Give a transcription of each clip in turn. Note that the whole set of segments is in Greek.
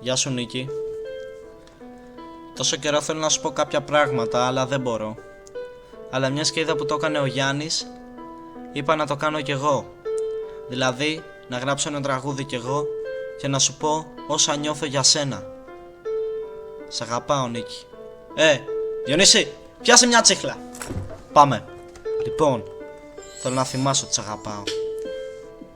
Γεια σου Νίκη. Τόσο καιρό θέλω να σου πω κάποια πράγματα, αλλά δεν μπορώ. Αλλά μιας και είδα που το έκανε ο Γιάννης, είπα να το κάνω κι εγώ. Δηλαδή, να γράψω ένα τραγούδι κι εγώ και να σου πω όσα νιώθω για σένα. Σ' αγαπάω Νίκη. Διονύση, πιάσε μια τσίχλα. Πάμε. Λοιπόν, θέλω να θυμάσαι ότι σ' αγαπάω.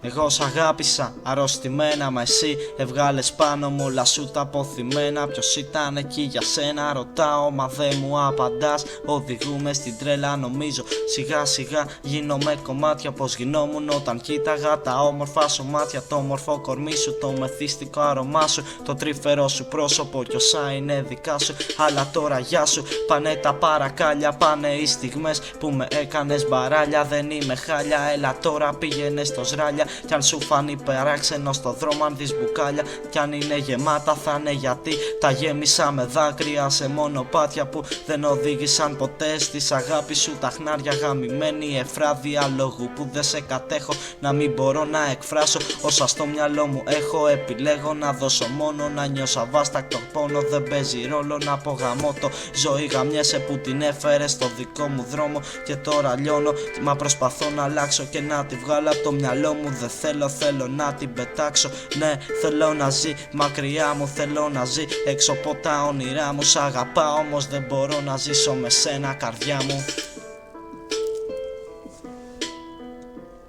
Εγώ σ' αγάπησα αρρωστημένα, μα εσύ έβγαλες πάνω μου όλα σου τα αποθυμένα. Ποιος ήταν εκεί για σένα ρωτάω, μα δεν μου απαντάς. Οδηγούμε στην τρέλα νομίζω, σιγά σιγά γίνομαι κομμάτια. Πως γινόμουν όταν κοίταγα τα όμορφα σου μάτια. Το όμορφο κορμί σου, το μεθύστικο άρωμά σου, το τρυφερό σου πρόσωπο κι όσα είναι δικά σου. Αλλά τώρα γεια σου, πάνε τα παρακάλια, πάνε οι στιγμές που με έκανες μπαράλια. Δεν είμαι χάλια, έλα τώρα πήγαινε στο σράλια. Κι αν σου φανεί παράξενο στο δρόμο, αν δεις μπουκάλια κι αν είναι γεμάτα, θα είναι γιατί τα γέμισα με δάκρυα σε μονοπάτια που δεν οδήγησαν ποτέ στις αγάπη σου. Τα χνάρια γαμημένη εφράδια λόγου που δεν σε κατέχω, να μην μπορώ να εκφράσω όσα στο μυαλό μου έχω. Επιλέγω να δώσω μόνο, να νιώσω αβάστακτο πόνο. Δεν παίζει ρόλο να πω γαμώ το ζωή, γαμιέσαι που την έφερε στο δικό μου δρόμο. Και τώρα λιώνω, μα προσπαθώ να αλλάξω και να τη βγάλω από το μυαλό μου. Δεν θέλω να την πετάξω. Ναι, θέλω να ζει μακριά μου, θέλω να ζει έξω από τα όνειρά μου. Σ' αγαπάω όμως δεν μπορώ να ζήσω με σένα καρδιά μου.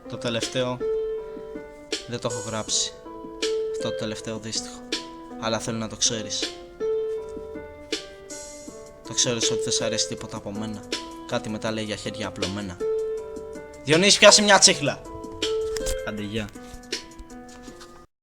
Το τελευταίο δεν το έχω γράψει, αυτό το τελευταίο δύστιχο, αλλά θέλω να το ξέρεις. Το ξέρεις ότι δεν σ' αρέσει τίποτα από μένα. Κάτι μετά λέει για χέρια απλωμένα. Διονύση, πιάσε μια τσίχλα. Άντε, γεια.